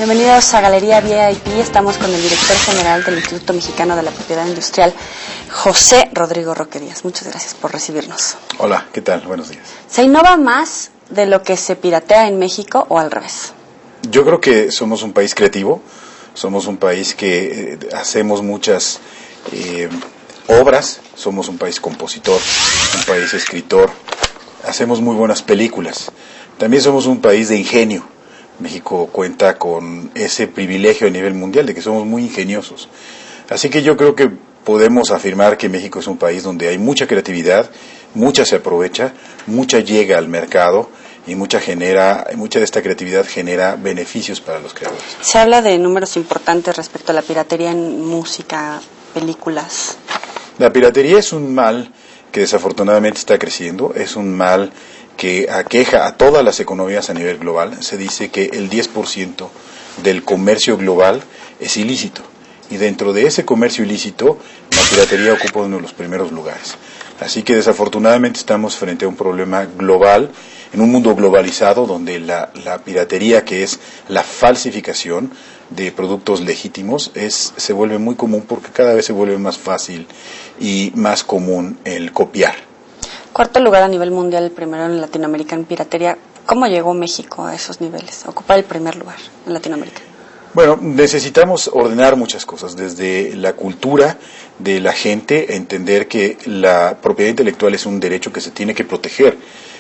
Bienvenidos a Galería VIP. Estamos con el director general del Instituto Mexicano de la Propiedad Industrial, José Rodrigo Roque Díaz. Muchas gracias por recibirnos. Hola, ¿qué tal? Buenos días. ¿Se innova más de lo que se piratea en México o al revés? Yo creo que somos un país creativo, somos un país que hacemos muchas obras, somos un país compositor, un país escritor, hacemos muy buenas películas. También somos un país de ingenio. México cuenta con ese privilegio a nivel mundial de que somos muy ingeniosos. Así que yo creo que podemos afirmar que México es un país donde hay mucha creatividad, mucha se aprovecha, mucha llega al mercado y mucha de esta creatividad genera beneficios para los creadores. Se habla de números importantes respecto a la piratería en música, películas. La piratería es un mal que desafortunadamente está creciendo, es un mal que aqueja a todas las economías a nivel global. Se dice que el 10% del comercio global es ilícito, y dentro de ese comercio ilícito la piratería ocupa uno de los primeros lugares. Así que desafortunadamente estamos frente a un problema global, en un mundo globalizado donde la piratería, que es la falsificación de productos legítimos, se vuelve muy común porque cada vez se vuelve más fácil y más común el copiar. Cuarto lugar a nivel mundial, el primero en Latinoamérica en piratería. ¿Cómo llegó México a esos niveles, a ocupar el primer lugar en Latinoamérica? Bueno, necesitamos ordenar muchas cosas, desde la cultura de la gente, entender que la propiedad intelectual es un derecho que se tiene que proteger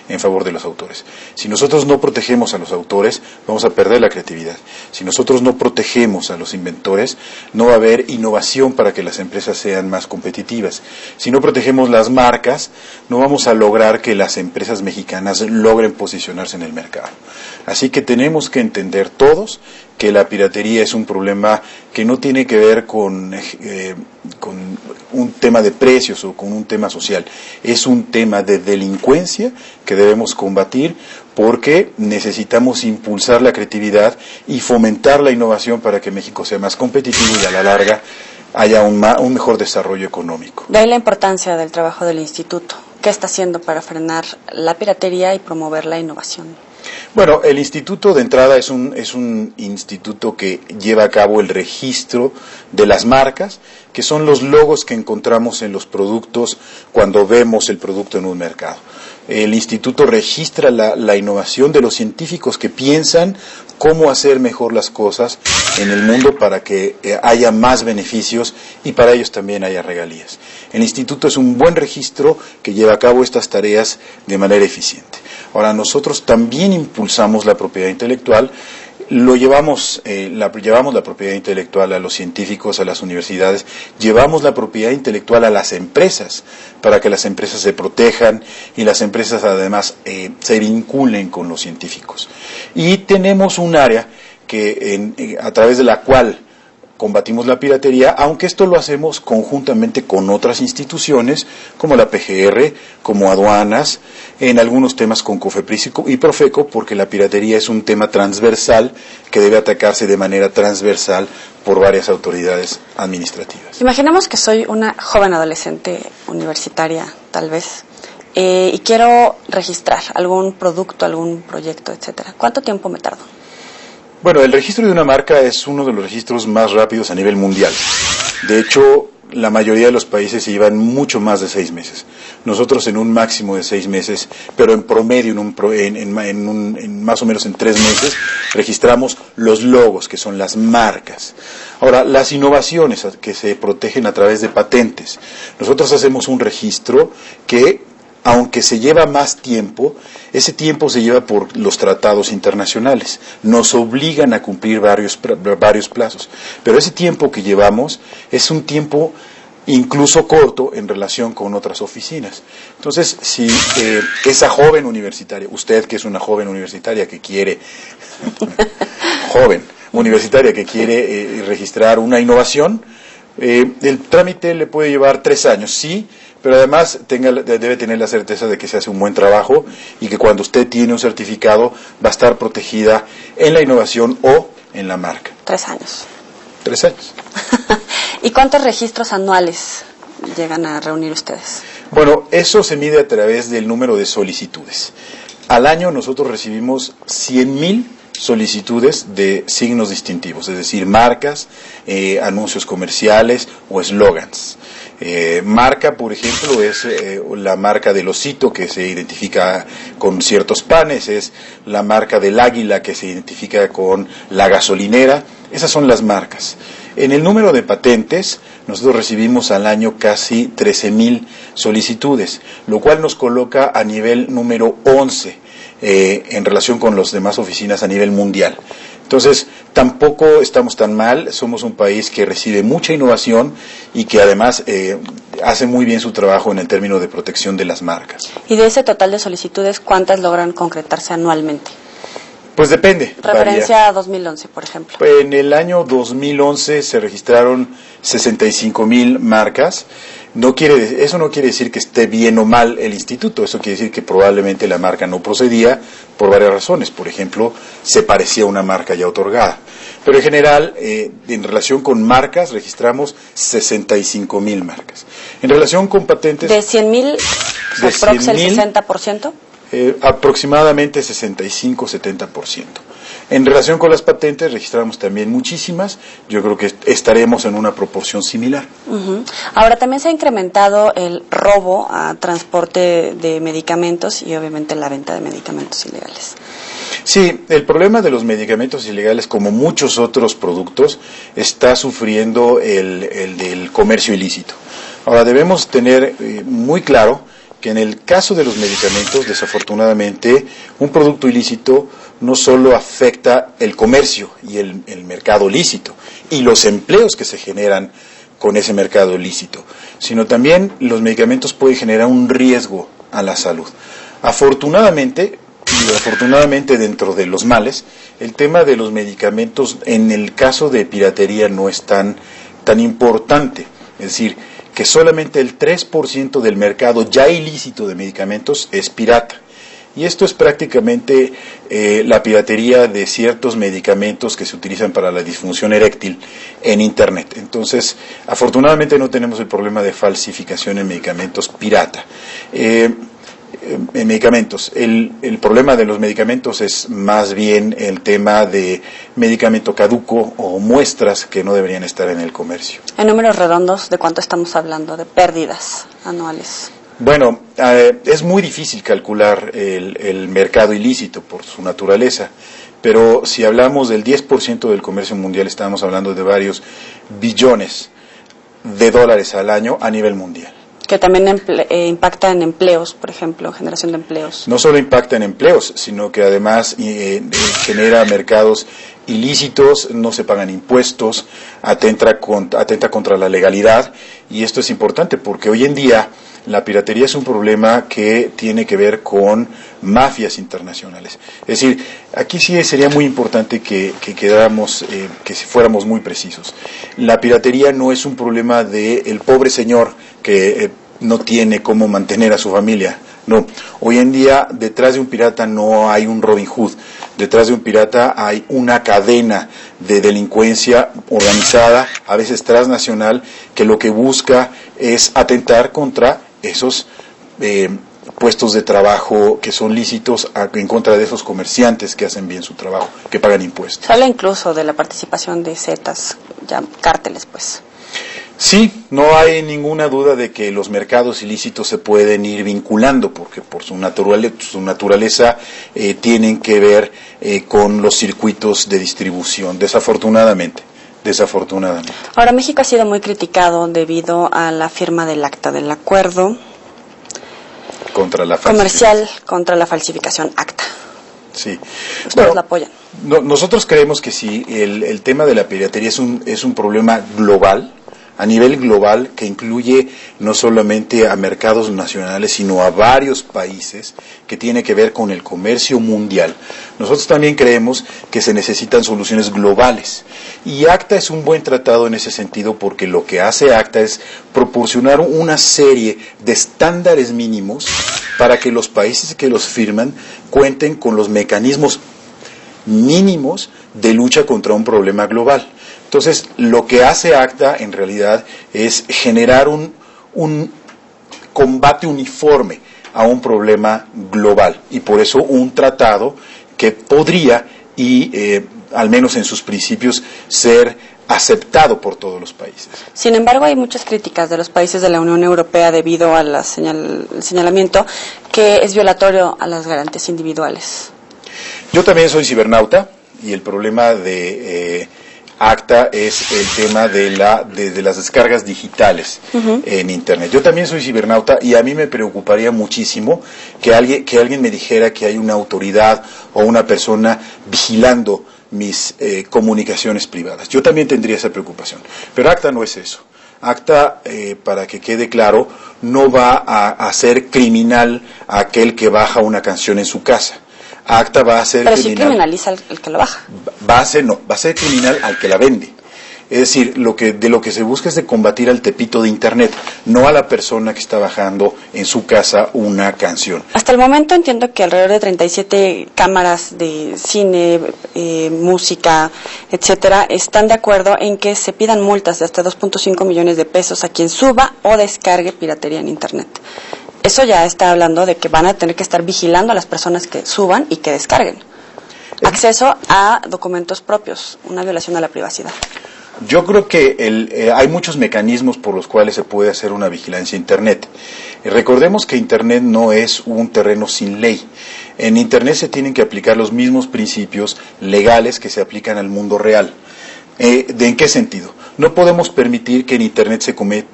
en favor de los autores. Si nosotros no protegemos a los autores, vamos a perder la creatividad. Si nosotros no protegemos a los inventores, no va a haber innovación para que las empresas sean más competitivas. Si no protegemos las marcas, no vamos a lograr que las empresas mexicanas logren posicionarse en el mercado. Así que tenemos que entender todos que la piratería es un problema que no tiene que ver con un tema de precios o con un tema social. Es un tema de delincuencia que debemos combatir porque necesitamos impulsar la creatividad y fomentar la innovación para que México sea más competitivo y a la larga haya un mejor desarrollo económico. De ahí la importancia del trabajo del instituto. ¿Qué está haciendo para frenar la piratería y promover la innovación? Bueno, el instituto de entrada es un instituto que lleva a cabo el registro de las marcas, que son los logos que encontramos en los productos cuando vemos el producto en un mercado. El instituto registra la innovación de los científicos que piensan cómo hacer mejor las cosas en el mundo para que haya más beneficios y para ellos también haya regalías. El instituto es un buen registro que lleva a cabo estas tareas de manera eficiente. Ahora, nosotros también impulsamos la propiedad intelectual. Llevamos la propiedad intelectual a los científicos, a las universidades, llevamos la propiedad intelectual a las empresas para que las empresas se protejan y las empresas además se vinculen con los científicos. Y tenemos un área a través de la cual combatimos la piratería, aunque esto lo hacemos conjuntamente con otras instituciones como la PGR, como aduanas, en algunos temas con COFEPRIS y Profeco, porque la piratería es un tema transversal que debe atacarse de manera transversal por varias autoridades administrativas. Imaginemos que soy una joven adolescente universitaria, tal vez, y quiero registrar algún producto, algún proyecto, etcétera. ¿Cuánto tiempo me tardo? Bueno, el registro de una marca es uno de los registros más rápidos a nivel mundial. De hecho, la mayoría de los países se llevan mucho más de 6 meses. Nosotros en un máximo de 6 meses, pero en promedio en más o menos en 3 meses, registramos los logos, que son las marcas. Ahora, las innovaciones que se protegen a través de patentes. Nosotros hacemos un registro que, aunque se lleva más tiempo, ese tiempo se lleva por los tratados internacionales. Nos obligan a cumplir varios plazos. Pero ese tiempo que llevamos es un tiempo incluso corto en relación con otras oficinas. Entonces, si esa joven universitaria, usted que es una joven universitaria que quiere, registrar una innovación, el trámite le puede llevar 3 años, sí, pero además debe tener la certeza de que se hace un buen trabajo y que cuando usted tiene un certificado va a estar protegida en la innovación o en la marca. 3 años. 3 años. ¿Y cuántos registros anuales llegan a reunir ustedes? Bueno, eso se mide a través del número de solicitudes. Al año nosotros recibimos 100,000 solicitudes de signos distintivos, es decir, marcas, anuncios comerciales o eslogans. Marca, por ejemplo, es la marca del osito, que se identifica con ciertos panes, es la marca del águila, que se identifica con la gasolinera. Esas son las marcas. En el número de patentes, nosotros recibimos al año casi 13,000 solicitudes, lo cual nos coloca a nivel número 11 en relación con las demás oficinas a nivel mundial. Entonces, tampoco estamos tan mal, somos un país que recibe mucha innovación y que además hace muy bien su trabajo en el término de protección de las marcas. Y de ese total de solicitudes, ¿cuántas logran concretarse anualmente? Pues depende. Referencia varía. a 2011, por ejemplo. En el año 2011 se registraron 65,000 marcas. Eso no quiere decir que esté bien o mal el instituto, eso quiere decir que probablemente la marca no procedía por varias razones. Por ejemplo, se parecía a una marca ya otorgada. Pero en general, en relación con marcas, registramos 65,000 marcas. En relación con patentes... ¿De 100,000, de aprox el 100,000, 60%? Aproximadamente 65-70%. En relación con las patentes registramos también muchísimas, yo creo que estaremos en una proporción similar. Uh-huh. Ahora también se ha incrementado el robo a transporte de medicamentos y obviamente la venta de medicamentos ilegales. Sí, el problema de los medicamentos ilegales, como muchos otros productos, está sufriendo el del comercio ilícito. Ahora debemos tener muy claro que en el caso de los medicamentos, desafortunadamente, un producto ilícito no solo afecta el comercio y el mercado lícito y los empleos que se generan con ese mercado lícito, sino también los medicamentos pueden generar un riesgo a la salud. Afortunadamente, y afortunadamente dentro de los males, el tema de los medicamentos en el caso de piratería no es tan importante, es decir, que solamente el 3% del mercado ya ilícito de medicamentos es pirata. Y esto es prácticamente la piratería de ciertos medicamentos que se utilizan para la disfunción eréctil en Internet. Entonces, afortunadamente no tenemos el problema de falsificación en medicamentos pirata. En medicamentos. El problema de los medicamentos es más bien el tema de medicamento caduco o muestras que no deberían estar en el comercio. En números redondos, ¿de cuánto estamos hablando de pérdidas anuales? Bueno, es muy difícil calcular el mercado ilícito por su naturaleza, pero si hablamos del 10% del comercio mundial, estamos hablando de varios billones de dólares al año a nivel mundial. Que también impacta en empleos, por ejemplo, generación de empleos. No solo impacta en empleos, sino que además genera mercados ilícitos, no se pagan impuestos, atenta contra la legalidad, y esto es importante porque hoy en día la piratería es un problema que tiene que ver con mafias internacionales. Es decir, aquí sí sería muy importante que fuéramos muy precisos. La piratería no es un problema del pobre señor que no tiene cómo mantener a su familia. No, hoy en día detrás de un pirata no hay un Robin Hood, detrás de un pirata hay una cadena de delincuencia organizada, a veces transnacional, que lo que busca es atentar contra esos puestos de trabajo que son lícitos, en contra de esos comerciantes que hacen bien su trabajo, que pagan impuestos. Se habla incluso de la participación de zetas, ya cárteles, pues. Sí, no hay ninguna duda de que los mercados ilícitos se pueden ir vinculando, porque por su naturaleza tienen que ver con los circuitos de distribución, desafortunadamente. Ahora, México ha sido comercial debido a la firma del acta del acuerdo comercial contra la falsificación ACTA. Sí. ¿Ustedes la apoyan? Nosotros creemos que sí, el tema de la piratería es un problema global, a nivel global, que incluye no solamente a mercados nacionales, sino a varios países, que tiene que ver con el comercio mundial. Nosotros también creemos que se necesitan soluciones globales. Y ACTA es un buen tratado en ese sentido, porque lo que hace ACTA es proporcionar una serie de estándares mínimos para que los países que los firman cuenten con los mecanismos mínimos de lucha contra un problema global. Entonces, lo que hace ACTA en realidad es generar un combate uniforme a un problema global, y por eso un tratado que podría y, al menos en sus principios, ser aceptado por todos los países. Sin embargo, hay muchas críticas de los países de la Unión Europea debido al señalamiento que es violatorio a las garantías individuales. Yo también soy cibernauta y el problema de ACTA es el tema de las descargas digitales en Internet. Yo también soy cibernauta y a mí me preocuparía muchísimo que alguien me dijera que hay una autoridad o una persona vigilando mis comunicaciones privadas. Yo también tendría esa preocupación. Pero ACTA no es eso. ACTA, para que quede claro, no va a hacer criminal a aquel que baja una canción en su casa. ACTA va a ser pero criminal. Pero sí criminaliza al que lo baja. Va a ser criminal al que la vende. Es decir, de lo que se busca es de combatir al tepito de Internet, no a la persona que está bajando en su casa una canción. Hasta el momento entiendo que alrededor de 37 cámaras de cine, música, etcétera, están de acuerdo en que se pidan multas de hasta 2.5 millones de pesos a quien suba o descargue piratería en Internet. Eso ya está hablando de que van a tener que estar vigilando a las personas que suban y que descarguen. Acceso a documentos propios, una violación a la privacidad. Yo creo que hay muchos mecanismos por los cuales se puede hacer una vigilancia a Internet. Recordemos que Internet no es un terreno sin ley. En Internet se tienen que aplicar los mismos principios legales que se aplican al mundo real. ¿En qué sentido? No podemos permitir que en Internet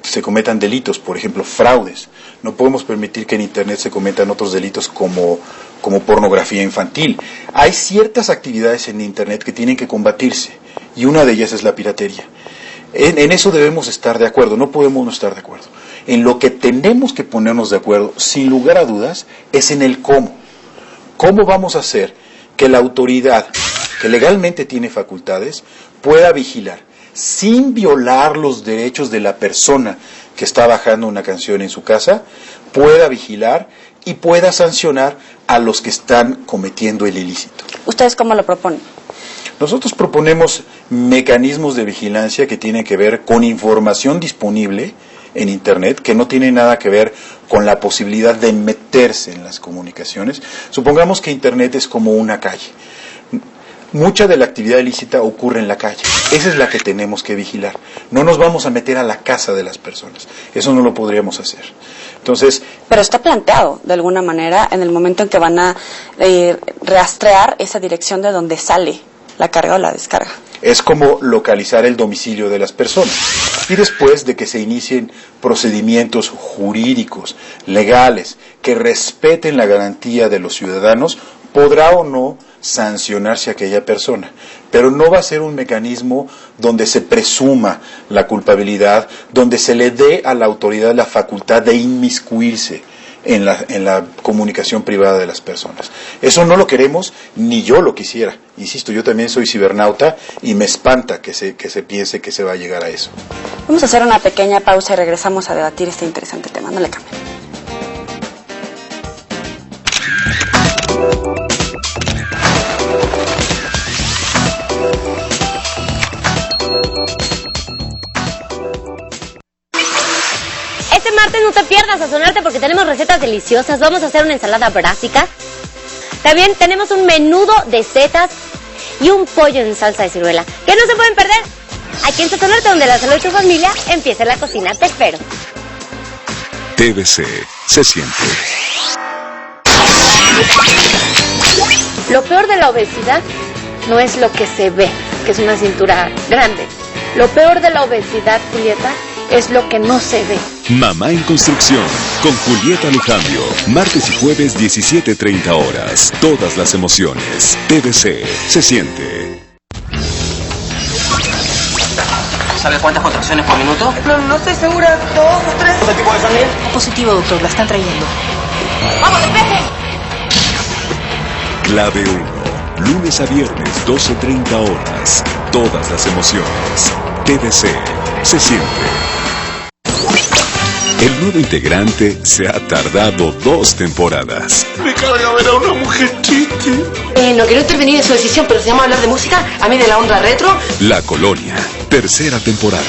se cometan delitos, por ejemplo, fraudes. No podemos permitir que en Internet se cometan otros delitos como pornografía infantil. Hay ciertas actividades en Internet que tienen que combatirse y una de ellas es la piratería. En eso debemos estar de acuerdo, no podemos no estar de acuerdo. En lo que tenemos que ponernos de acuerdo, sin lugar a dudas, es en el cómo. ¿Cómo vamos a hacer que la autoridad, que legalmente tiene facultades, pueda vigilar, sin violar los derechos de la persona que está bajando una canción en su casa, pueda vigilar y pueda sancionar a los que están cometiendo el ilícito? ¿Ustedes cómo lo proponen? Nosotros proponemos mecanismos de vigilancia que tienen que ver con información disponible en Internet, que no tiene nada que ver con la posibilidad de meterse en las comunicaciones. Supongamos que Internet es como una calle. Mucha de la actividad ilícita ocurre en la calle. Esa es la que tenemos que vigilar. No nos vamos a meter a la casa de las personas. Eso no lo podríamos hacer. Entonces, pero está planteado de alguna manera en el momento en que van a rastrear esa dirección de donde sale la carga o la descarga. Es como localizar el domicilio de las personas. Y después de que se inicien procedimientos jurídicos, legales, que respeten la garantía de los ciudadanos, podrá o no sancionarse a aquella persona. Pero no va a ser un mecanismo donde se presuma la culpabilidad, donde se le dé a la autoridad la facultad de inmiscuirse en la comunicación privada de las personas. Eso no lo queremos, ni yo lo quisiera. Insisto, yo también soy cibernauta y me espanta que se piense que se va a llegar a eso. Vamos a hacer una pequeña pausa y regresamos a debatir este interesante tema. No le cambien. Este martes no te pierdas sazonarte porque tenemos recetas deliciosas. Vamos a hacer una ensalada brásica. También tenemos un menudo de setas y un pollo en salsa de ciruela. ¿Qué no se pueden perder? Aquí en Sazonarte, donde la salud de tu familia empieza en la cocina. Te espero. TVC se siente. Lo peor de la obesidad no es lo que se ve, que es una cintura grande. Lo peor de la obesidad, Julieta, es lo que no se ve. Mamá en Construcción, con Julieta Lujambio. Martes y jueves, 17:30 horas. Todas las emociones. TVC se siente. ¿Sabe cuántas contracciones por minuto? No estoy segura. 2 o 3. ¿Qué tipo de sangre? Positivo, doctor. La están trayendo. ¡Vamos, despeje! Clave 1. Lunes a viernes, 12:30 horas. Todas las emociones. TVC se siente. El nuevo integrante se ha tardado 2 temporadas. Me carga ver a una mujer triste. No quiero intervenir en su decisión, pero si vamos a hablar de música, a mí de la onda retro. La Colonia, tercera temporada.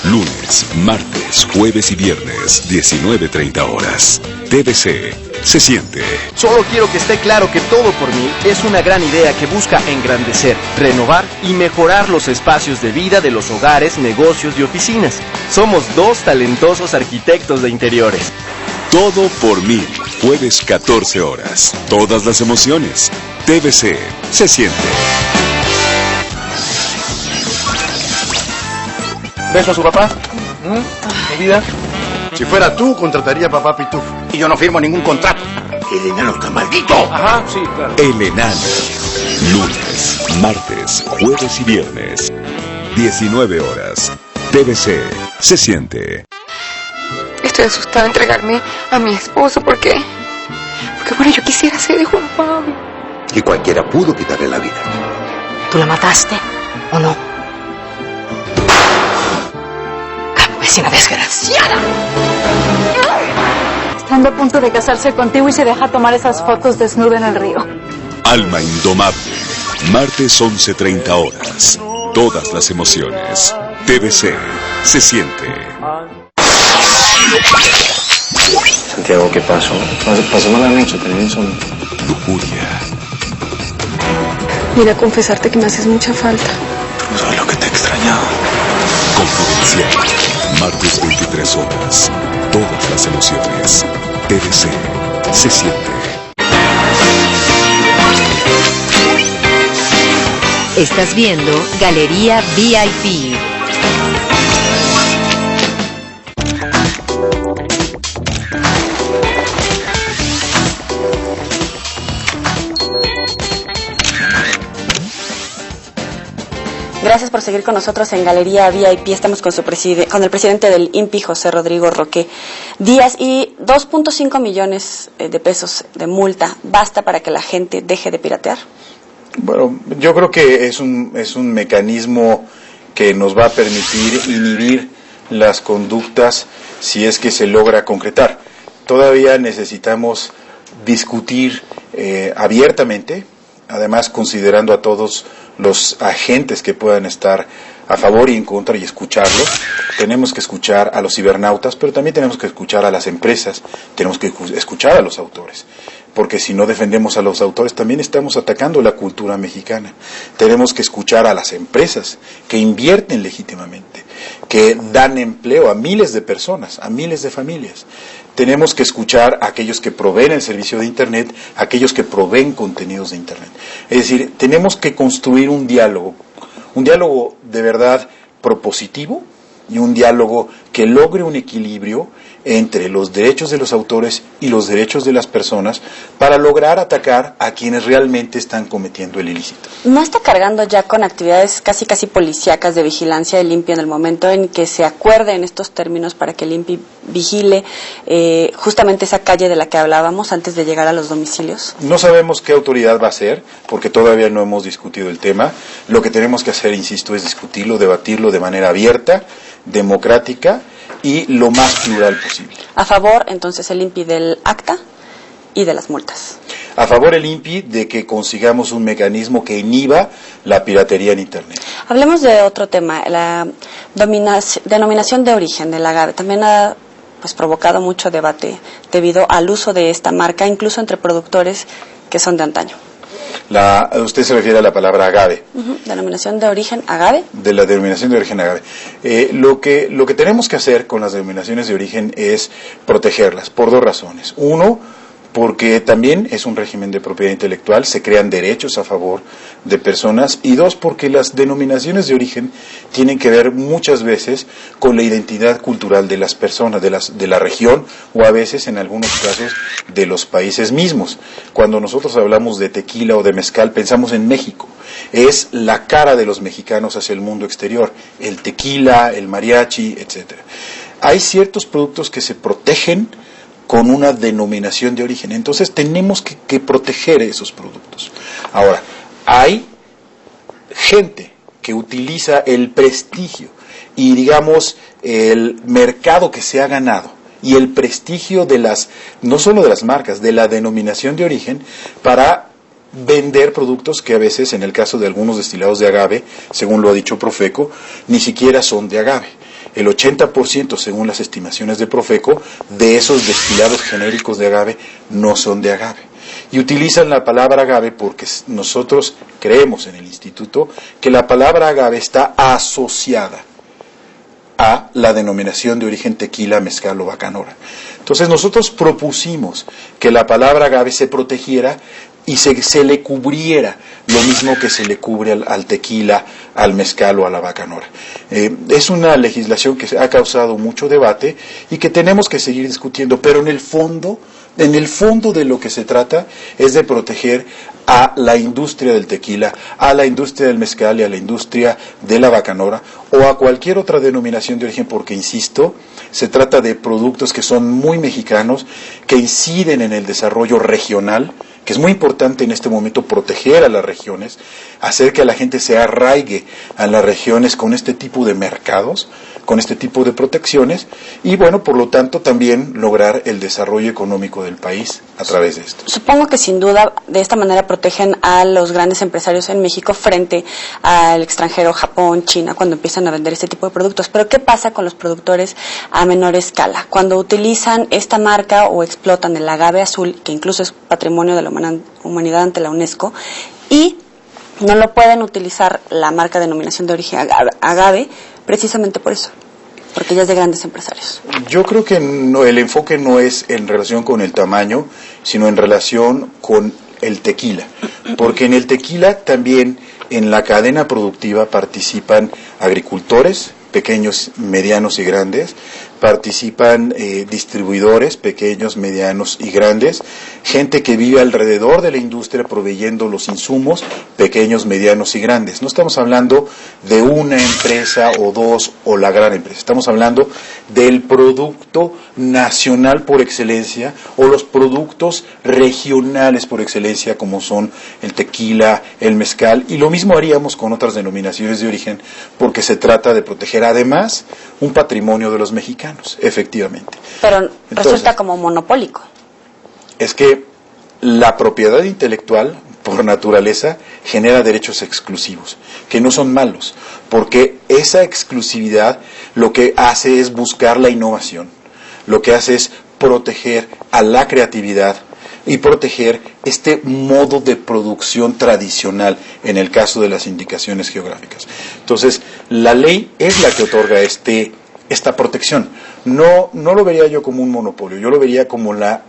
Lunes, martes, jueves y viernes, 19:30 horas. TVC se siente. Solo quiero que esté claro que Todo por Mil es una gran idea que busca engrandecer, renovar y mejorar los espacios de vida de los hogares, negocios y oficinas. Somos dos talentosos arquitectos de interiores. Todo por 1000, jueves 14 horas. Todas las emociones. TVC, se siente. ¿Beso a su papá? ¿Mi vida? Si fuera tú, contrataría a papá Pitufo. Y yo no firmo ningún contrato. El enano está maldito. Ajá, sí, claro. El Enano. Lunes, martes, jueves y viernes. 19 horas. TVC, se siente. Estoy asustada de entregarme a mi esposo porque bueno, yo quisiera ser de Juan Pablo. Y cualquiera pudo quitarle la vida. ¿Tú la mataste o no? ¡Campesina desgraciada! Estando a punto de casarse contigo y se deja tomar esas fotos desnuda en el río. Alma Indomable. Martes 11:30 horas. Todas las emociones. TVC, se siente. Santiago, ¿qué pasó? Pasamos la noche, tenía insomnio. Lujuria. Vine a confesarte que me haces mucha falta. No sabes lo que te he extrañado. Confidencial. Martes 23 horas. Todas las emociones. TVC, se siente. Estás viendo Galería VIP. Gracias por seguir con nosotros en Galería VIP. Estamos con el presidente del INPI, José Rodrigo Roque Díaz, y 2.5 millones de pesos de multa. ¿Basta para que la gente deje de piratear? Bueno, yo creo que es un mecanismo que nos va a permitir inhibir las conductas si es que se logra concretar. Todavía necesitamos discutir abiertamente, además considerando a todos los agentes que puedan estar a favor y en contra y escucharlos. Tenemos que escuchar a los cibernautas, pero también tenemos que escuchar a las empresas, tenemos que escuchar a los autores, porque si no defendemos a los autores también estamos atacando la cultura mexicana. Tenemos que escuchar a las empresas que invierten legítimamente, que dan empleo a miles de personas, a miles de familias. Tenemos que escuchar a aquellos que proveen el servicio de Internet, a aquellos que proveen contenidos de Internet. Es decir, tenemos que construir un diálogo de verdad propositivo y un diálogo que logre un equilibrio entre los derechos de los autores y los derechos de las personas para lograr atacar a quienes realmente están cometiendo el ilícito. ¿No está cargando ya con actividades casi policíacas de vigilancia del INPI en el momento en que se acuerde en estos términos para que el INPI vigile justamente esa calle de la que hablábamos antes de llegar a los domicilios? No sabemos qué autoridad va a ser, porque todavía no hemos discutido el tema. Lo que tenemos que hacer, insisto, es discutirlo, debatirlo de manera abierta, democrática y lo más plural posible. A favor, entonces, el INPI del acta y de las multas. A favor el INPI de que consigamos un mecanismo que inhiba la piratería en Internet. Hablemos de otro tema, la denominación de origen del agave. También ha provocado mucho debate debido al uso de esta marca, incluso entre productores que son de antaño. Usted se refiere a la palabra agave. Denominación de origen agave. De la denominación de origen agave. Lo que tenemos que hacer con las denominaciones de origen es protegerlas por dos razones. Uno, porque también es un régimen de propiedad intelectual, se crean derechos a favor de personas, y dos, porque las denominaciones de origen tienen que ver muchas veces con la identidad cultural de las personas, de la región, o a veces, en algunos casos, de los países mismos. Cuando nosotros hablamos de tequila o de mezcal, pensamos en México. Es la cara de los mexicanos hacia el mundo exterior, el tequila, el mariachi, etcétera. Hay ciertos productos que se protegen con una denominación de origen. Entonces tenemos que proteger esos productos. Ahora, hay gente que utiliza el prestigio y, digamos, el mercado que se ha ganado y el prestigio de no solo de las marcas, de la denominación de origen, para vender productos que a veces, en el caso de algunos destilados de agave, según lo ha dicho Profeco, ni siquiera son de agave. el 80%, según las estimaciones de Profeco, de esos destilados genéricos de agave no son de agave. Y utilizan la palabra agave porque nosotros creemos en el instituto que la palabra agave está asociada a la denominación de origen tequila, mezcal o bacanora. Entonces nosotros propusimos que la palabra agave se protegiera y se le cubriera lo mismo que se le cubre al tequila, al mezcal o a la bacanora. Es una legislación que ha causado mucho debate y que tenemos que seguir discutiendo, pero en el fondo de lo que se trata es de proteger a la industria del tequila, a la industria del mezcal y a la industria de la bacanora o a cualquier otra denominación de origen, porque, insisto, se trata de productos que son muy mexicanos, que inciden en el desarrollo regional, que es muy importante en este momento proteger a las regiones, hacer que la gente se arraigue a las regiones con este tipo de mercados, con este tipo de protecciones y, bueno, por lo tanto también lograr el desarrollo económico del país a través de esto. Supongo que sin duda de esta manera protegen a los grandes empresarios en México frente al extranjero, Japón, China, cuando empiezan a vender este tipo de productos. Pero ¿qué pasa con los productores a menor escala? Cuando utilizan esta marca o explotan el agave azul, que incluso es patrimonio de la humanidad ante la UNESCO, y no lo pueden utilizar la marca denominación de origen agave, precisamente por eso, porque ya es de grandes empresarios. Yo creo que el enfoque no es en relación con el tamaño, sino en relación con el tequila, porque en el tequila también en la cadena productiva participan agricultores, pequeños, medianos y grandes, participan distribuidores pequeños, medianos y grandes, gente que vive alrededor de la industria proveyendo los insumos pequeños, medianos y grandes. No estamos hablando de una empresa o dos o la gran empresa, estamos hablando del producto nacional por excelencia o los productos regionales por excelencia como son el tequila, el mezcal, y lo mismo haríamos con otras denominaciones de origen porque se trata de proteger además un patrimonio de los mexicanos. Efectivamente. Pero resulta como monopólico. Es que la propiedad intelectual, por naturaleza, genera derechos exclusivos, que no son malos, porque esa exclusividad lo que hace es buscar la innovación, lo que hace es proteger a la creatividad y proteger este modo de producción tradicional en el caso de las indicaciones geográficas. Entonces, la ley es la que otorga esta protección. No lo vería yo como un monopolio, yo lo vería como la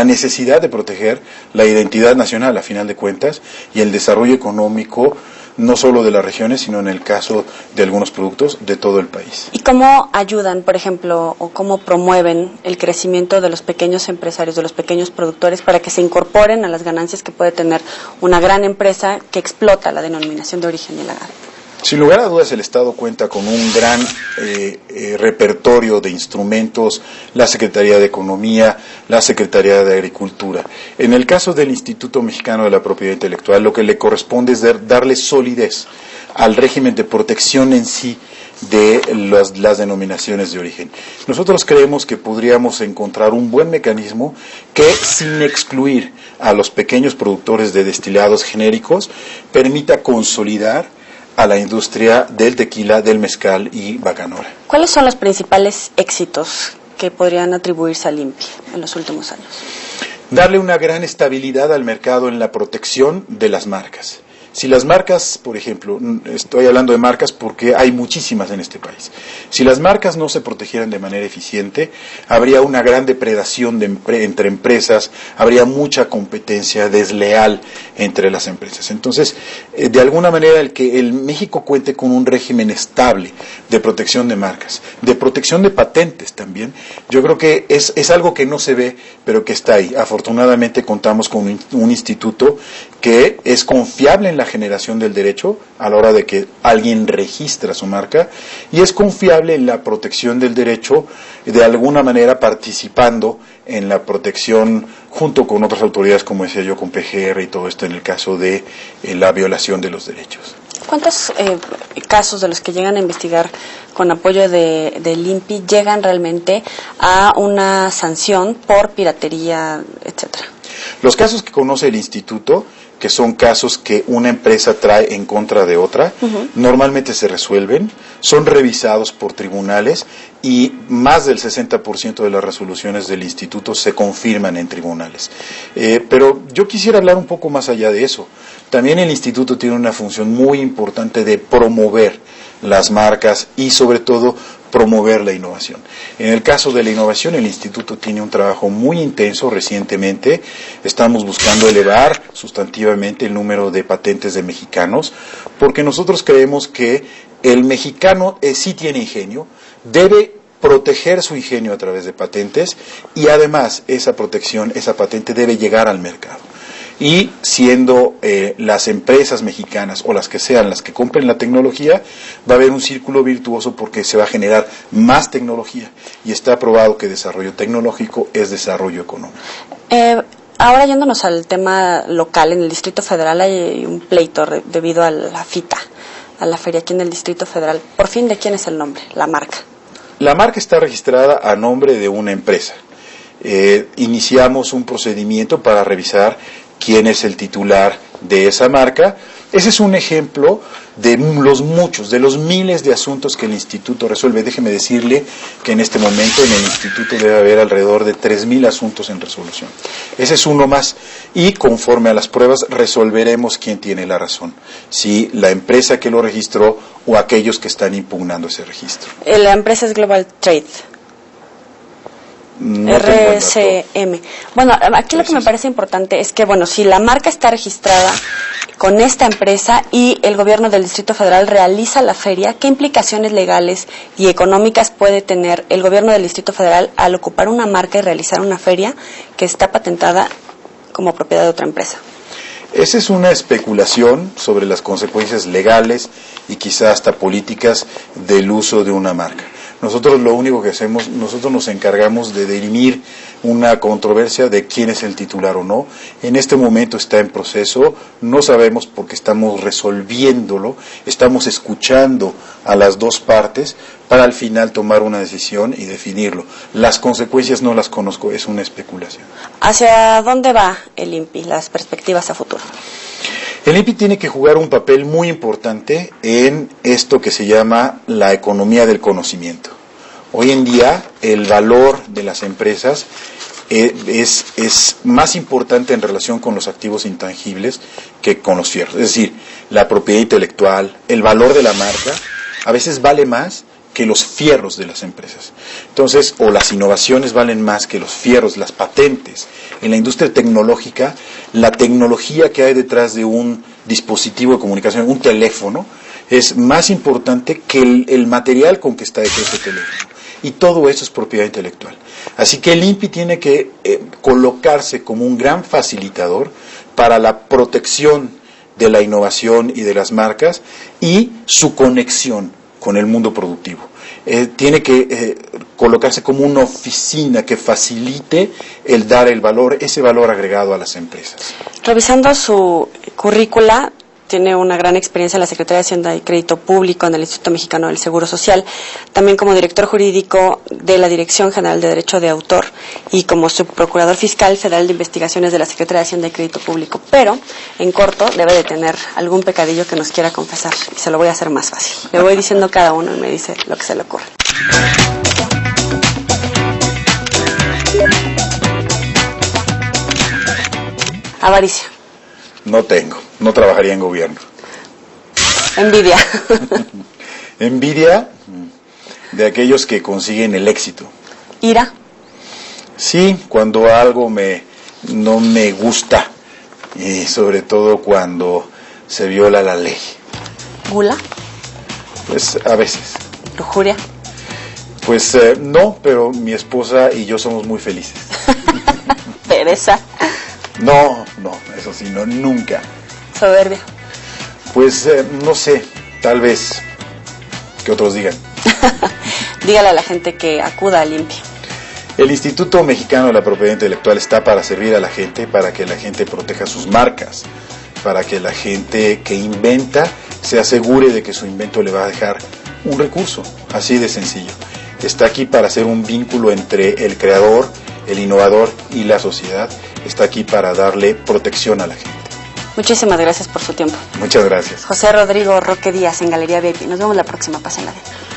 necesidad de proteger la identidad nacional, a final de cuentas, y el desarrollo económico, no solo de las regiones, sino en el caso de algunos productos, de todo el país. ¿Y cómo ayudan, por ejemplo, o cómo promueven el crecimiento de los pequeños empresarios, de los pequeños productores, para que se incorporen a las ganancias que puede tener una gran empresa que explota la denominación de origen y el agave? Sin lugar a dudas, el Estado cuenta con un gran repertorio de instrumentos, la Secretaría de Economía, la Secretaría de Agricultura. En el caso del Instituto Mexicano de la Propiedad Intelectual, lo que le corresponde es darle solidez al régimen de protección en sí de las denominaciones de origen. Nosotros creemos que podríamos encontrar un buen mecanismo que, sin excluir a los pequeños productores de destilados genéricos, permita consolidar a la industria del tequila, del mezcal y bacanora. ¿Cuáles son los principales éxitos que podrían atribuirse al INPI en los últimos años? Darle una gran estabilidad al mercado en la protección de las marcas. Si las marcas, por ejemplo, estoy hablando de marcas porque hay muchísimas en este país, si las marcas no se protegieran de manera eficiente, habría una gran depredación entre empresas, habría mucha competencia desleal entre las empresas. Entonces, de alguna manera, el México cuente con un régimen estable de protección de marcas, de protección de patentes también, yo creo que es algo que no se ve, pero que está ahí. Afortunadamente contamos con un instituto que es confiable en la generación del derecho a la hora de que alguien registra su marca y es confiable en la protección del derecho, de alguna manera participando en la protección junto con otras autoridades, como decía yo, con PGR y todo esto en el caso de la violación de los derechos. ¿Cuántos casos de los que llegan a investigar con apoyo del INPI llegan realmente a una sanción por piratería, etcétera? Los casos que conoce el instituto que son casos que una empresa trae en contra de otra, normalmente se resuelven, son revisados por tribunales y más del 60% de las resoluciones del instituto se confirman en tribunales. Pero yo quisiera hablar un poco más allá de eso. También el instituto tiene una función muy importante de promover las marcas y sobre todo promover la innovación. En el caso de la innovación, el instituto tiene un trabajo muy intenso. Recientemente estamos buscando elevar sustantivamente el número de patentes de mexicanos, porque nosotros creemos que el mexicano sí tiene ingenio, debe proteger su ingenio a través de patentes y además esa protección, esa patente debe llegar al mercado. Y siendo las empresas mexicanas o las que sean las que compren la tecnología, va a haber un círculo virtuoso porque se va a generar más tecnología y está probado que desarrollo tecnológico es desarrollo económico. Ahora yéndonos al tema local, en el Distrito Federal hay un pleito debido a la FITA, a la feria aquí en el Distrito Federal. Por fin, ¿de quién es el nombre, la marca? La marca está registrada a nombre de una empresa. Iniciamos un procedimiento para revisar quién es el titular de esa marca. Ese es un ejemplo de los muchos, de los miles de asuntos que el instituto resuelve. Déjeme decirle que en este momento en el instituto debe haber alrededor de 3,000 asuntos en resolución. Ese es uno más. Y conforme a las pruebas resolveremos quién tiene la razón, si la empresa que lo registró o aquellos que están impugnando ese registro. La empresa es Global Trade. No RCM. Bueno, aquí lo que me parece importante es que, bueno, si la marca está registrada con esta empresa y el gobierno del Distrito Federal realiza la feria, ¿qué implicaciones legales y económicas puede tener el gobierno del Distrito Federal al ocupar una marca y realizar una feria que está patentada como propiedad de otra empresa? Esa es una especulación sobre las consecuencias legales y quizá hasta políticas del uso de una marca. Nosotros lo único que hacemos, nosotros nos encargamos de dirimir una controversia de quién es el titular o no. En este momento está en proceso, no sabemos porque estamos resolviéndolo, estamos escuchando a las dos partes para al final tomar una decisión y definirlo. Las consecuencias no las conozco, es una especulación. ¿Hacia dónde va el INPI, las perspectivas a futuro? El INPI tiene que jugar un papel muy importante en esto que se llama la economía del conocimiento. Hoy en día el valor de las empresas es más importante en relación con los activos intangibles que con los fierros. Es decir, la propiedad intelectual, el valor de la marca, a veces vale más que los fierros de las empresas. Entonces, o las innovaciones valen más que los fierros, las patentes. En la industria tecnológica, la tecnología que hay detrás de un dispositivo de comunicación, un teléfono, es más importante que el material con que está hecho ese teléfono. Y todo eso es propiedad intelectual. Así que el INPI tiene que colocarse como un gran facilitador para la protección de la innovación y de las marcas y su conexión con el mundo productivo. Tiene que colocarse como una oficina que facilite el dar el valor, ese valor agregado a las empresas. Revisando su currícula, tiene una gran experiencia en la Secretaría de Hacienda y Crédito Público en el Instituto Mexicano del Seguro Social, también como director jurídico de la Dirección General de Derecho de Autor y como subprocurador fiscal federal de investigaciones de la Secretaría de Hacienda y Crédito Público. Pero, en corto, debe de tener algún pecadillo que nos quiera confesar y se lo voy a hacer más fácil. Le voy diciendo cada uno y me dice lo que se le ocurre. Avaricia. No tengo, no trabajaría en gobierno. Envidia. Envidia de aquellos que consiguen el éxito. Ira. Sí, cuando algo no me gusta y sobre todo cuando se viola la ley. Gula. Pues a veces. Lujuria. Pues no, pero mi esposa y yo somos muy felices. Pereza. No, eso sí, no, nunca. Soberbia. Pues no sé, tal vez que otros digan. Dígale a la gente que acuda al INPI. El Instituto Mexicano de la Propiedad Intelectual está para servir a la gente, para que la gente proteja sus marcas, para que la gente que inventa se asegure de que su invento le va a dejar un recurso, así de sencillo. Está aquí para hacer un vínculo entre el creador, el innovador y la sociedad. Está aquí para darle protección a la gente. Muchísimas gracias por su tiempo. Muchas gracias. José Rodrigo Roque Díaz en Galería VIP. Nos vemos la próxima. Pásenla bien.